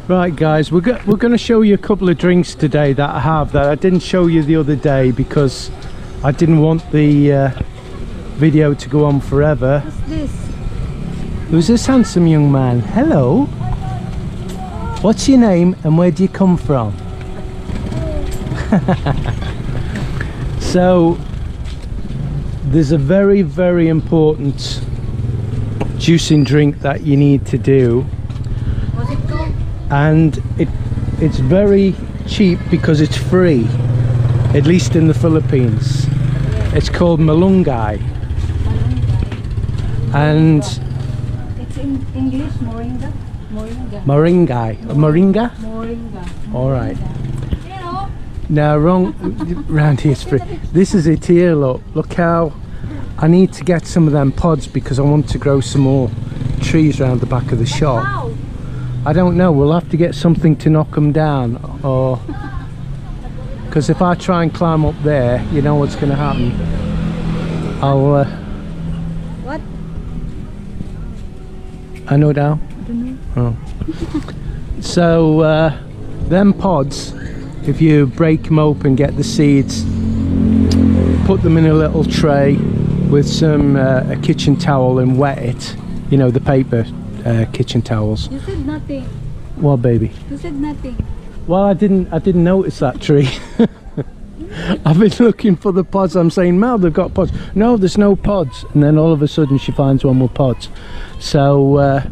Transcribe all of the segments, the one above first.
Right guys, we're going to show you a couple of drinks today that I have that I didn't show you the other day because I didn't want the video to go on forever. What's this? Who's this handsome young man? Hello. What's your name and where do you come from? So there's a very, very important juicing drink that you need to do. What's it called? And it's very cheap because it's free, at least in the Philippines. It's called malunggay. And It's in English, moringa. Moringa. moringa. Moringa? Moringa. All right. You know, Now, wrong. Round here it's free. This is it here. Look how I need to get some of them pods because I want to grow some more trees around the back of the shop. how? I don't know. We'll have to get something to knock them down, or because if I try and climb up there, you know what's going to happen. I'll. What? I know now. I don't know. Oh. So them pods, if you break them open, get the seeds, put them in a little tray with some a kitchen towel and wet it. You know, the paper kitchen towels. You said nothing. What, baby? You said nothing. Well, I didn't notice that tree. I've been looking for the pods. I'm saying, Mel, they've got pods. No, there's no pods. And then all of a sudden she finds one with pods. So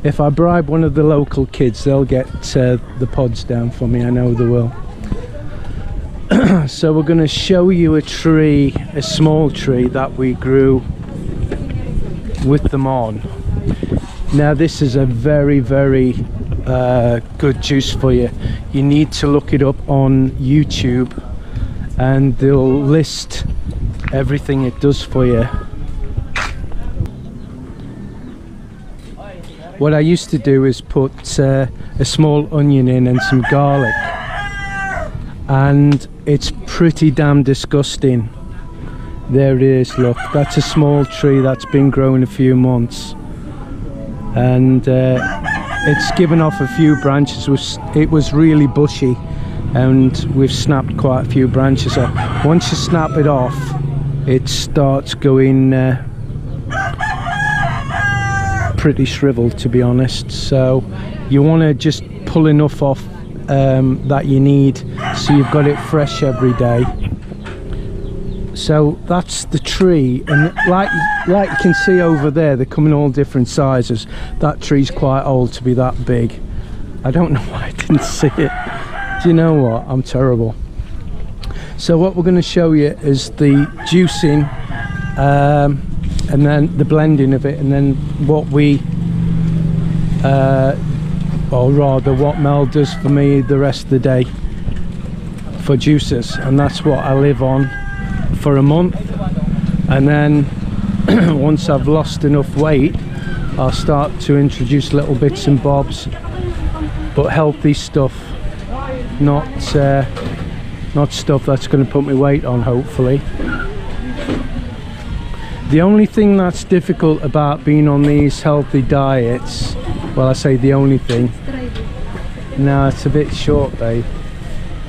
if I bribe one of the local kids, they'll get the pods down for me. I know they will. So we're going to show you a tree, a small tree that we grew with them on. Now this is a very, very good juice for you. You need to look it up on YouTube and they'll list everything it does for you. What I used to do is put a small onion in and some garlic, and it's pretty damn disgusting. There it is, look, that's a small tree that's been growing a few months, and it's given off a few branches. It was really bushy and we've snapped quite a few branches off. Once you snap it off, it starts going pretty shriveled, to be honest. So you want to just pull enough off that you need so you've got it fresh every day. So that's the tree, and like you can see over there, they come in all different sizes. That tree's quite old to be that big. I don't know why I didn't see it. Do you know what? I'm terrible. So what we're going to show you is the juicing and then the blending of it, and then what we or rather what Mel does for me the rest of the day for juices, and that's what I live on for a month. And then once I've lost enough weight, I'll start to introduce little bits and bobs, but healthy stuff, not stuff that's going to put me weight on, hopefully. The only thing that's difficult about being on these healthy diets, well, I say the only thing, no, it's a bit short, babe,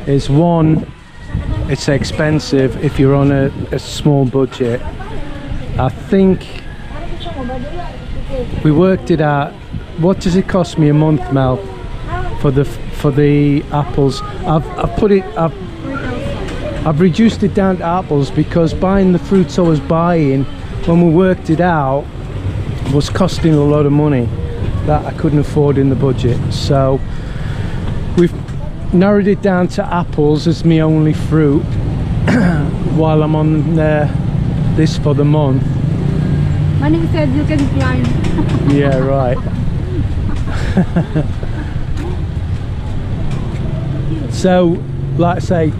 is one, it's expensive if you're on a small budget. I think we worked it out. What does it cost me a month, Mel, for the apples? I've reduced it down to apples because buying the fruits I was buying, when we worked it out, was costing a lot of money that I couldn't afford in the budget. So we've narrowed it down to apples as my only fruit while I'm on this for the month. Manning said you can climb. Yeah, right. So, like I say,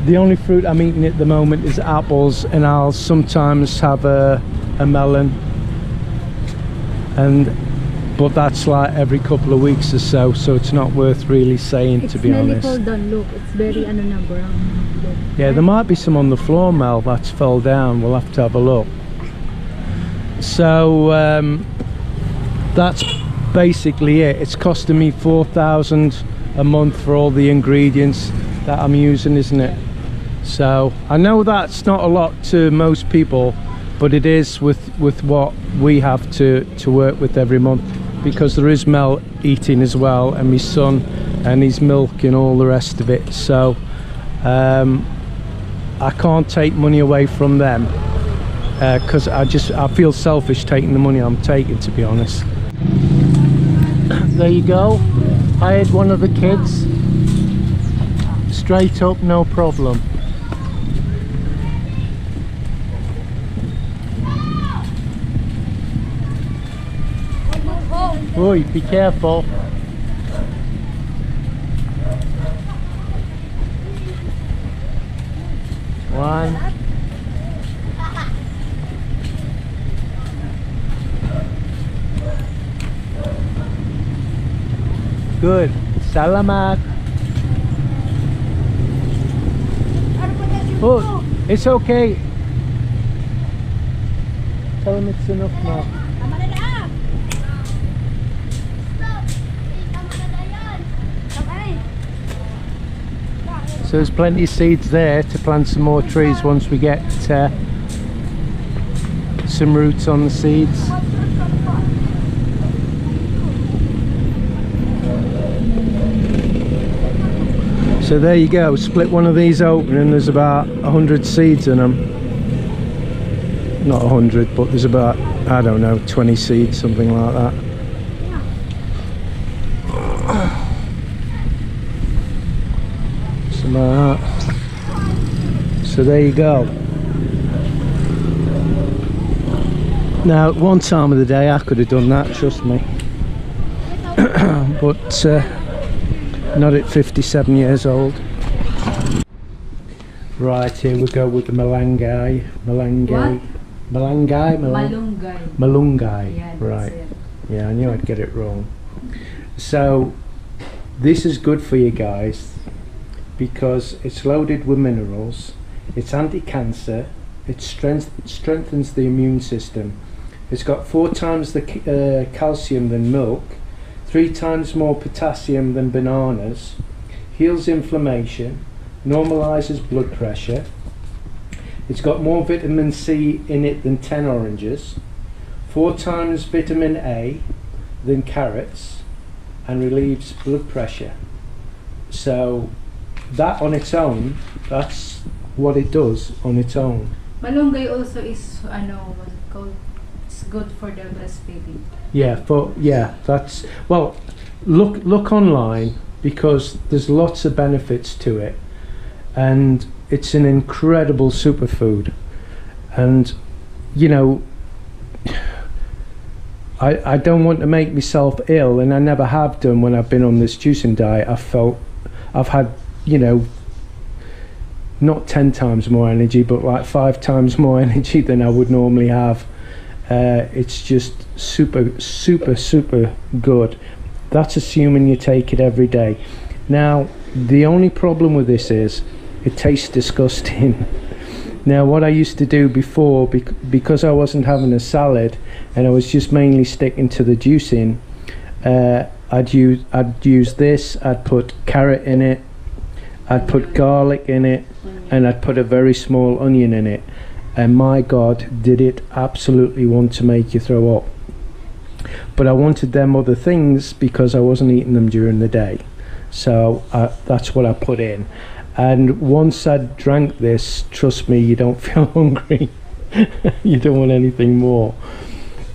the only fruit I'm eating at the moment is apples, and I'll sometimes have a melon, but that's like every couple of weeks or so, so it's not worth really saying, to be honest. It's done, look, it's very brown. Yeah, there might be some on the floor, Mel, that's fell down. We'll have to have a look. So that's basically it. It's costing me 4,000 a month for all the ingredients that I'm using, isn't it? So I know that's not a lot to most people, but it is with what we have to work with every month, because there is Mel eating as well, and my son, and his milk and all the rest of it. So I can't take money away from them, because I feel selfish taking the money I'm taking, to be honest. There you go. I had one of the kids. Straight up, no problem. Oi, be careful. One. Good. Salamat. Oh, it's okay. Tell him it's enough now. So there's plenty of seeds there to plant some more trees once we get some roots on the seeds. So there you go, split one of these open and there's about 100 seeds in them. Not 100, but there's about, I don't know, 20 seeds, something like that. Something like that. So there you go. Now, at one time of the day I could have done that, trust me. But not at 57 years old. Right, here we go with the Malunggay. Malunggay. Malunggay? Malunggay. Malunggay. Yeah, right. it. Yeah, I knew I'd get it wrong. So, this is good for you guys because it's loaded with minerals, it's anti-cancer, it strengthens the immune system. It's got 4 times the calcium than milk, 3 times more potassium than bananas, heals inflammation, normalizes blood pressure. It's got more vitamin C in it than 10 oranges, 4 times vitamin A than carrots, and relieves blood pressure. So that on its own, that's what it does on its own. Malunggay also is, what's it called? It's good for the breastfeeding. Yeah, that's, well, look online because there's lots of benefits to it, and it's an incredible superfood. And you know, I don't want to make myself ill, and I never have done when I've been on this juicing diet. I've had, you know, not 10 times more energy, but like 5 times more energy than I would normally have. It's just super good. That's assuming you take it every day. Now, the only problem with this is it tastes disgusting. Now, what I used to do before, because I wasn't having a salad and I was just mainly sticking to the juicing, I'd use this, I'd put carrot in it, I'd put garlic in it, and I'd put a very small onion in it. And my God, did it absolutely want to make you throw up. But I wanted them other things because I wasn't eating them during the day. So that's what I put in. And once I drank this, trust me, you don't feel hungry. You don't want anything more.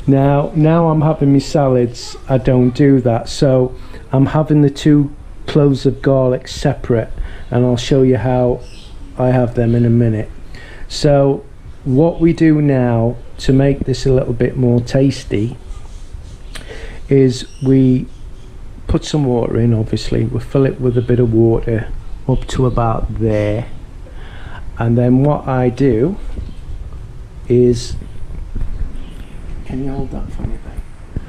Now I'm having my salads, I don't do that. So I'm having the 2 cloves of garlic separate, and I'll show you how I have them in a minute. So what we do now to make this a little bit more tasty is we put some water in. Obviously we'll fill it with a bit of water up to about there, and then what I do is, can you hold that for me, babe?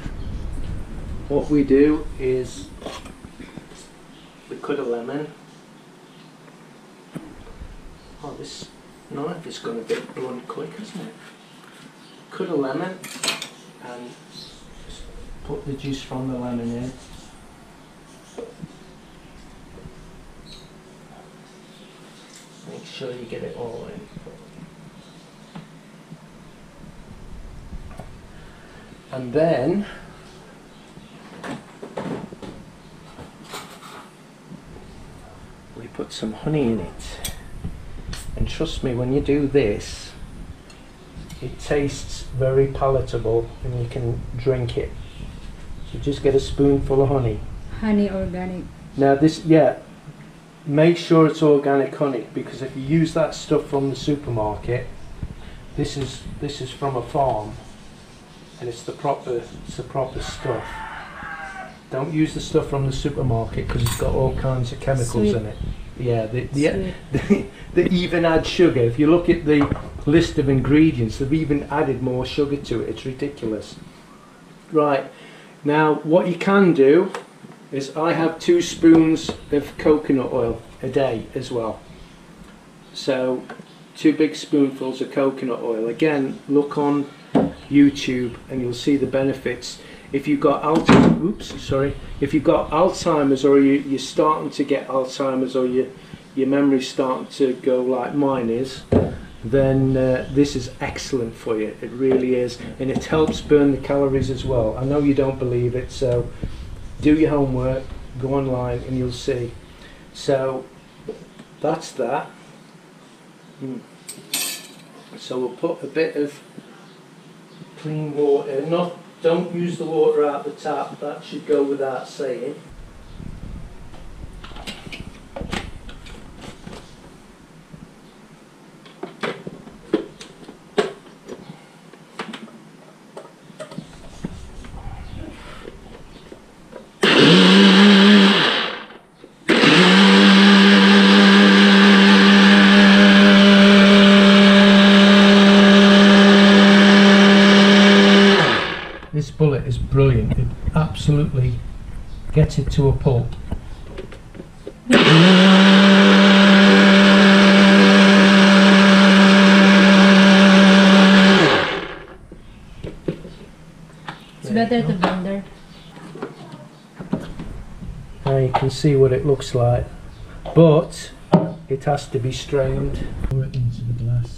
What we do is we cut a lemon. Oh, this knife is going to get blunt quick, isn't it? Cut a lemon and put the juice from the lemon in. Make sure you get it all in. And then we put some honey in it. And trust me, when you do this, it tastes very palatable and you can drink it. So just get a spoonful of honey. Honey organic. Now this, yeah, make sure it's organic honey, because if you use that stuff from the supermarket, this is from a farm and it's the proper stuff. Don't use the stuff from the supermarket because it's got all kinds of chemicals in it. Yeah, they even add sugar. If you look at the list of ingredients, they've even added more sugar to it. It's ridiculous. Right, now what you can do is I have 2 spoons of coconut oil a day as well. So 2 big spoonfuls of coconut oil. Again, look on YouTube and you'll see the benefits. If you've got if you've got Alzheimer's, or you're starting to get Alzheimer's, or your memory's starting to go like mine is, then this is excellent for you. It really is, and it helps burn the calories as well. I know you don't believe it, so do your homework, go online and you'll see. So that's that. So we'll put a bit of clean water, don't use the water out the tap, that should go without saying. This bullet is brilliant. It absolutely gets it to a pulp. It's better to blender. Now you can see what it looks like, but it has to be strained. Pour it into the glass.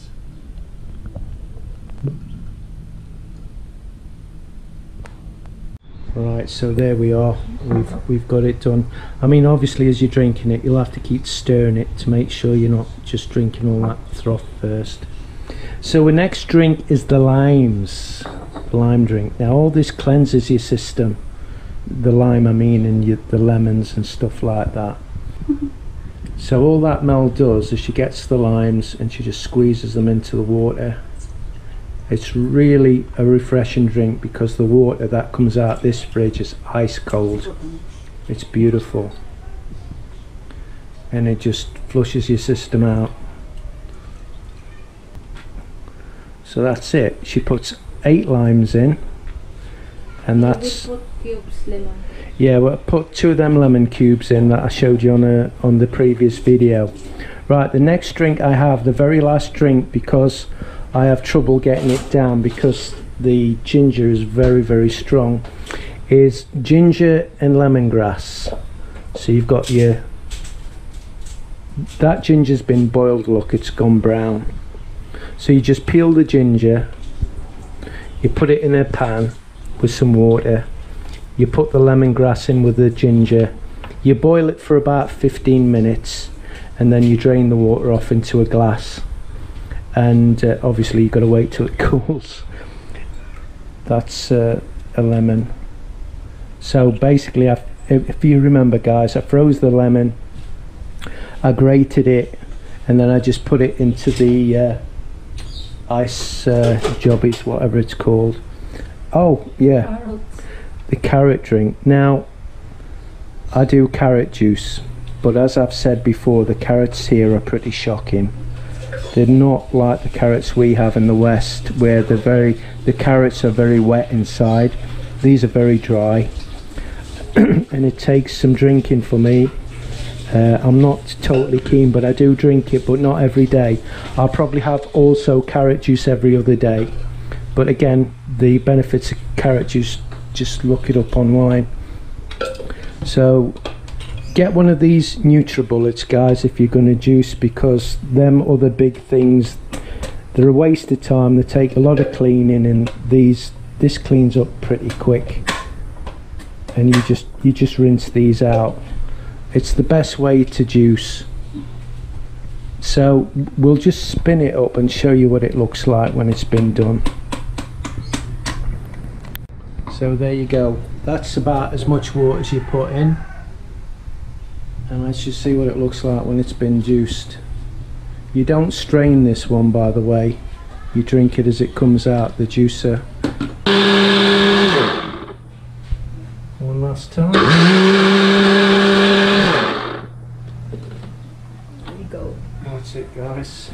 Right, so there we are. We've got it done. I mean, obviously, as you're drinking it, you'll have to keep stirring it to make sure you're not just drinking all that froth first. So the next drink is the limes, the lime drink. Now, all this cleanses your system. The lime, I mean, and the lemons and stuff like that. So all that Mel does is she gets the limes and she just squeezes them into the water. It's really a refreshing drink because the water that comes out this fridge is ice cold. It's beautiful. And it just flushes your system out. So that's it. She puts 8 limes in. And that's... We put cubes lemon. Yeah, well, I put 2 of them lemon cubes in that I showed you on the previous video. Right, the next drink I have, the very last drink, because I have trouble getting it down because the ginger is very, very strong, is ginger and lemongrass. So you've got that ginger's been boiled, look, it's gone brown. So you just peel the ginger, you put it in a pan with some water, you put the lemongrass in with the ginger, you boil it for about 15 minutes, and then you drain the water off into a glass. And obviously you've got to wait till it cools. That's a lemon. So basically, if you remember, guys, I froze the lemon, I grated it, and then I just put it into the ice jobbies, whatever it's called. Oh yeah, the carrot drink. Now I do carrot juice, but as I've said before, the carrots here are pretty shocking. They're not like the carrots we have in the West, where the carrots are very wet inside. These are very dry, and it takes some drinking for me. I'm not totally keen, but I do drink it, but not every day. I'll probably have also carrot juice every other day. But again, the benefits of carrot juice just look it up online. So get one of these NutriBullets, guys, if you're going to juice, because them other big things, they're a waste of time. They take a lot of cleaning, and this cleans up pretty quick, and you just rinse these out. It's the best way to juice. So we'll just spin it up and show you what it looks like when it's been done. So there you go. That's about as much water as you put in. And let's just see what it looks like when it's been juiced. You don't strain this one, by the way. You drink it as it comes out the juicer. One last time. There you go. That's it, guys.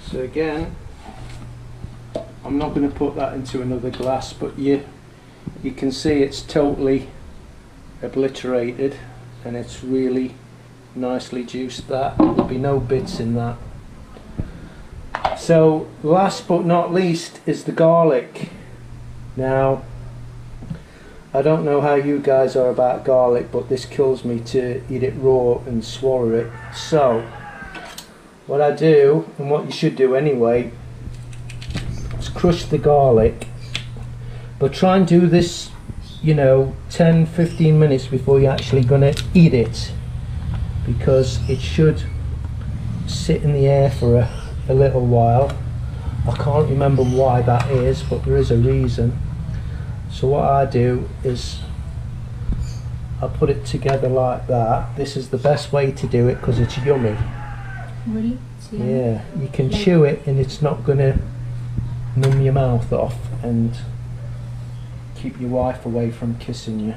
So again, I'm not going to put that into another glass, but you can see it's totally obliterated, and it's really nicely juiced. That there'll be no bits in that. So last but not least is the garlic. Now I don't know how you guys are about garlic, but this kills me to eat it raw and swallow it. So what I do, and what you should do anyway, is crush the garlic, but try and do this, you know, 10-15 minutes before you're actually going to eat it, because it should sit in the air for a little while. I can't remember why that is, but there is a reason. So what I do is I put it together like that. This is the best way to do it because it's yummy. Really? Yeah, you can chew it and it's not going to numb your mouth off and keep your wife away from kissing you.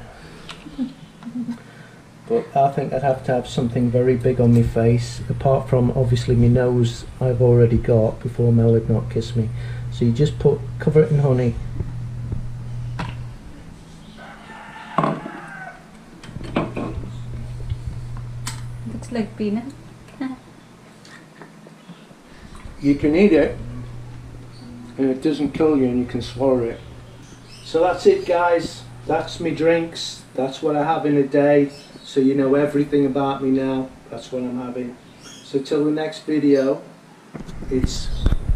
But I think I'd have to have something very big on my face, apart from obviously my nose I've already got before Mel had not kissed me. So you just cover it in honey. Looks like peanut. You can eat it and it doesn't kill you, and you can swallow it. So that's it, guys. That's my drinks. That's what I have in a day. So you know everything about me now. That's what I'm having. So till the next video, it's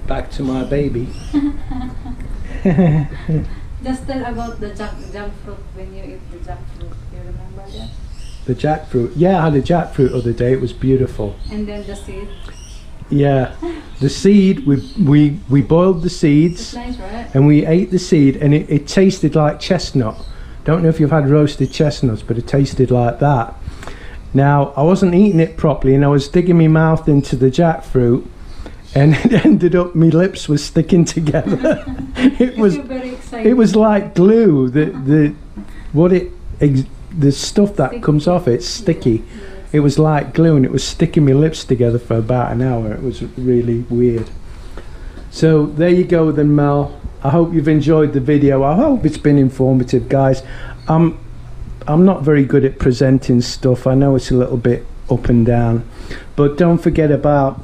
back to my baby. Just tell about the jackfruit when you eat the jackfruit. You remember that? The jackfruit. Yeah, I had a jackfruit the other day. It was beautiful. And then the seed. Yeah, the seed. We boiled the seeds. It's nice, right? And we ate the seed, and it tasted like chestnut. Don't know if you've had roasted chestnuts, but it tasted like that. Now, I wasn't eating it properly, and I was digging my mouth into the jackfruit, and it ended up my lips were sticking together. It was like glue. The stuff that Sticky. comes off it's sticky. Yes. It was like glue, and it was sticking my lips together for about an hour. It was really weird. So there you go then, Mel. I hope you've enjoyed the video. I hope it's been informative, guys. I'm not very good at presenting stuff. I know it's a little bit up and down, but don't forget about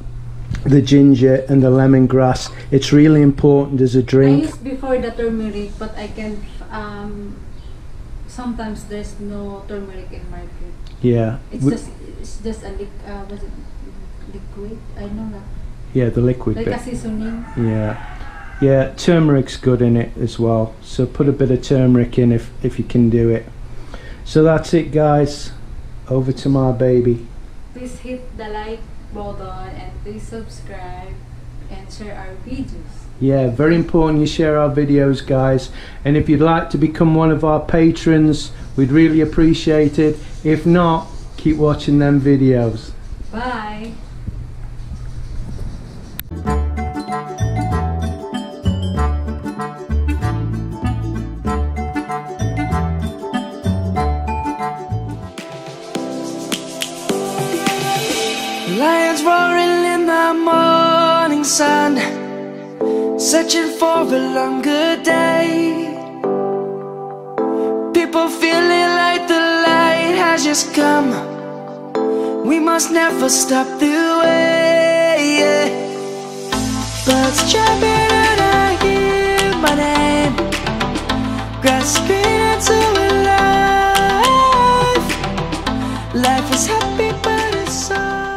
the ginger and the lemongrass. It's really important as a drink. I used before the turmeric, but I can sometimes there's no turmeric in market. Yeah. It's just a was it liquid? I know that. Yeah, the liquid like bit. a seasoning. Yeah. Yeah, turmeric's good in it as well. So put a bit of turmeric in if you can do it. So that's it, guys. Over to my baby. Please hit the like button and please subscribe and share our videos. Yeah, very important you share our videos, guys. And if you'd like to become one of our patrons, we'd really appreciate it. If not, keep watching them videos. Bye. Lions roaring in the morning sun, searching for a longer day. People feeling like the light has just come. We must never stop the way. Birds chirping and I hear my name, grasping life is happy but it's so